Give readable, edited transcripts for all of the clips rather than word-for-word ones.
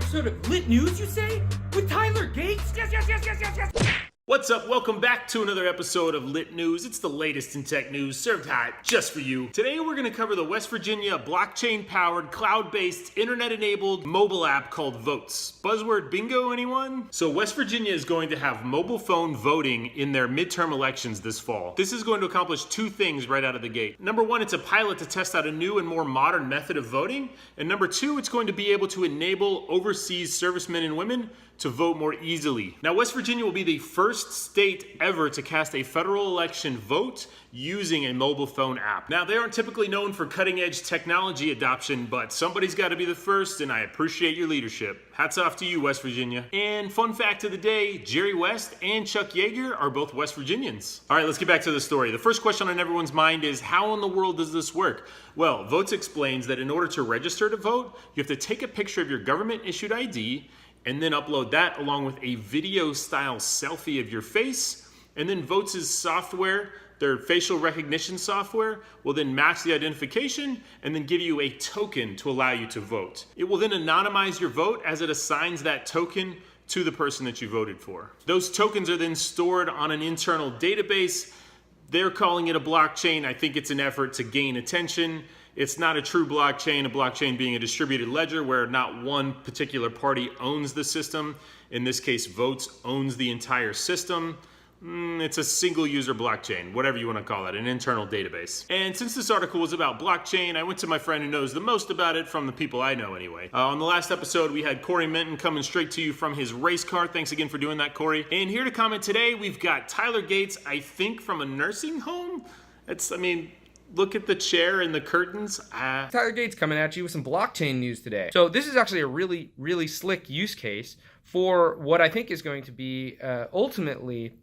episode of Lit News, you say? With Tyler Gates? Yes. What's up? Welcome back to another episode of Lit News. It's the latest in tech news, served hot just for you. Today we're going to cover the West Virginia blockchain-powered, cloud-based, internet-enabled mobile app called Voatz. Buzzword bingo, anyone? So West Virginia is going to have mobile phone voting in their midterm elections this fall. This is going to accomplish two things right out of the gate. Number one, it's a pilot to test out a new and more modern method of voting. And number two, it's going to be able to enable overseas servicemen and women to vote more easily. Now, West Virginia will be the first state ever to cast a federal election vote using a mobile phone app. Now, they aren't typically known for cutting-edge technology adoption, but somebody's got to be the first, and I appreciate your leadership. Hats off to you, West Virginia. And fun fact of the day, Jerry West and Chuck Yeager are both West Virginians. All right, let's get back to the story. The first question on everyone's mind is, how in the world does this work? Well, Voatz explains that in order to register to vote, you have to take a picture of your government-issued ID, and then upload that along with a video-style selfie of your face. And then Voatz's software, their facial recognition software, will then match the identification and then give you a token to allow you to vote. It will then anonymize your vote as it assigns that token to the person that you voted for. Those tokens are then stored on an internal database. They're calling it a blockchain. I think it's an effort to gain attention. It's not a true blockchain, a blockchain being a distributed ledger where not one particular party owns the system. In this case, Voatz owns the entire system. It's a single user blockchain, whatever you want to call it, an internal database. And since this article was about blockchain, I went to my friend who knows the most about it from the people I know anyway. On the last episode, we had Corey Minton coming straight to you from his race car. Thanks again for doing that, Corey. And here to comment today, we've got Tyler Gates, I think from a nursing home. Look at the chair and the curtains. Tyler Gates coming at you with some blockchain news today. So this is actually a really, really slick use case for what I think is going to be ultimately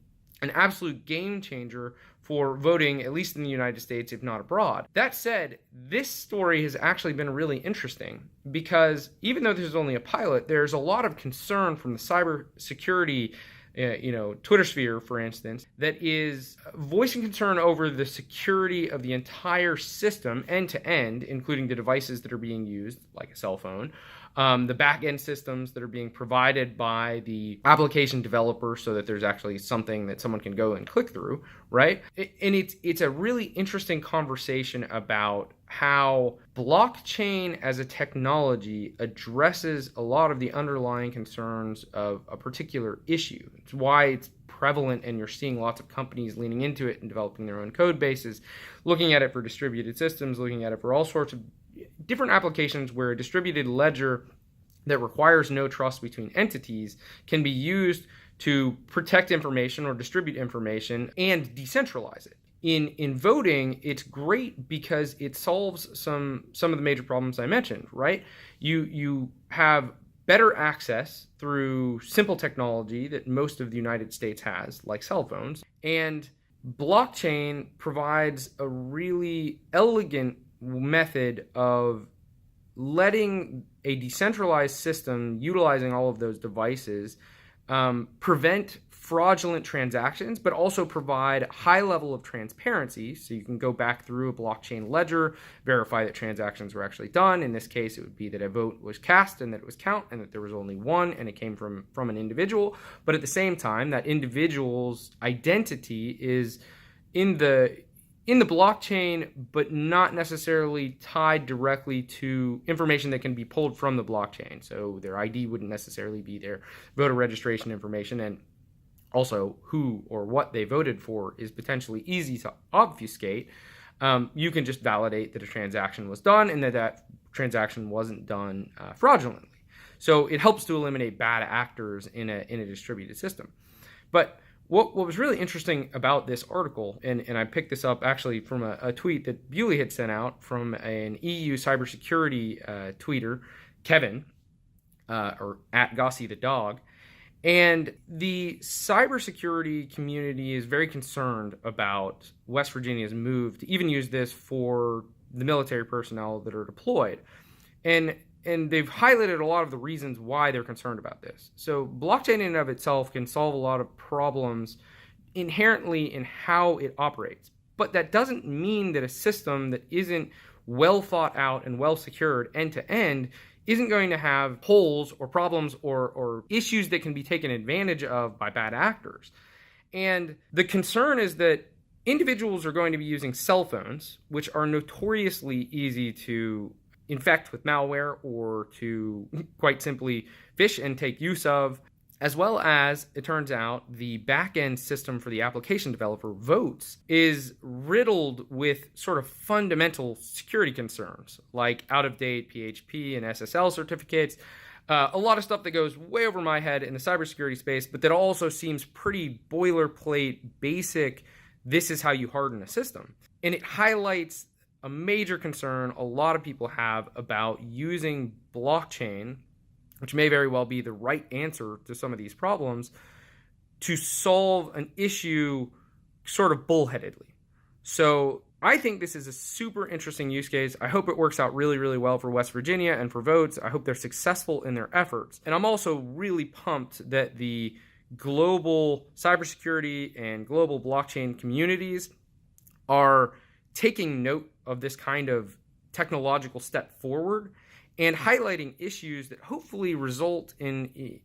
an absolute game changer for voting, at least in the United States, if not abroad. That said, this story has actually been really interesting because even though this is only a pilot, there's a lot of concern from the cybersecurity Twitter sphere, for instance, that is voicing concern over the security of the entire system end to end, including the devices that are being used, like a cell phone, the back-end systems that are being provided by the application developer so that there's actually something that someone can go and click through, right? And it's a really interesting conversation about how blockchain as a technology addresses a lot of the underlying concerns of a particular issue. It's why it's prevalent and you're seeing lots of companies leaning into it and developing their own code bases, looking at it for distributed systems, looking at it for all sorts of different applications where a distributed ledger that requires no trust between entities can be used to protect information or distribute information and decentralize it. In voting, it's great because it solves some of the major problems I mentioned, right? You have better access through simple technology that most of the United States has, like cell phones, and blockchain provides a really elegant method of letting a decentralized system utilizing all of those devices prevent fraudulent transactions, but also provide a high level of transparency. So you can go back through a blockchain ledger, verify that transactions were actually done. In this case, it would be that a vote was cast and that it was count and that there was only one and it came from an individual. But at the same time, that individual's identity is in the blockchain, but not necessarily tied directly to information that can be pulled from the blockchain. So their ID wouldn't necessarily be their voter registration information, and also who or what they voted for is potentially easy to obfuscate. You can just validate that a transaction was done and that transaction wasn't done fraudulently. So it helps to eliminate bad actors in a distributed system. But what was really interesting about this article, and I picked this up actually from a tweet that Bewley had sent out from an EU cybersecurity tweeter, Kevin, or at Gossie the dog, and the cybersecurity community is very concerned about West Virginia's move to even use this for the military personnel that are deployed. And they've highlighted a lot of the reasons why they're concerned about this. So blockchain in and of itself can solve a lot of problems inherently in how it operates. But that doesn't mean that a system that isn't well thought out and well secured end to end isn't going to have holes or problems or issues that can be taken advantage of by bad actors. And the concern is that individuals are going to be using cell phones, which are notoriously easy to infect with malware or to quite simply phish and take use of, as well as, it turns out, the back-end system for the application developer, Voatz, is riddled with sort of fundamental security concerns, like out-of-date PHP and SSL certificates, a lot of stuff that goes way over my head in the cybersecurity space, but that also seems pretty boilerplate, basic, this is how you harden a system. And it highlights a major concern a lot of people have about using blockchain, which may very well be the right answer to some of these problems, to solve an issue sort of bullheadedly. So I think this is a super interesting use case. I hope it works out really, really well for West Virginia and for Voatz. I hope they're successful in their efforts. And I'm also really pumped that the global cybersecurity and global blockchain communities are taking note of this kind of technological step forward and highlighting issues that hopefully result in,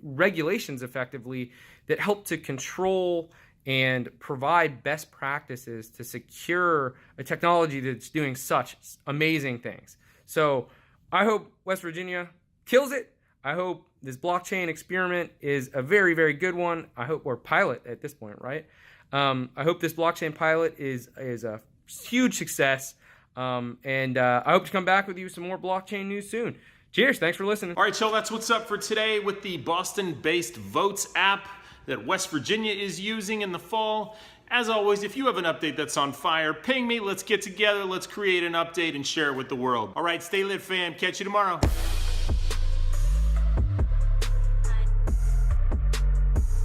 regulations effectively that help to control and provide best practices to secure a technology that's doing such amazing things. So I hope West Virginia kills it. I hope this blockchain experiment is a very, very good one. I hope, or pilot at this point, right? I hope this blockchain pilot is a huge success. And I hope to come back with you some more blockchain news soon. Cheers. Thanks for listening. All right, y'all, that's what's up for today with the Boston-based Voatz app that West Virginia is using in the fall. As always, if you have an update that's on fire, ping me. Let's get together. Let's create an update and share it with the world. All right, stay lit, fam. Catch you tomorrow.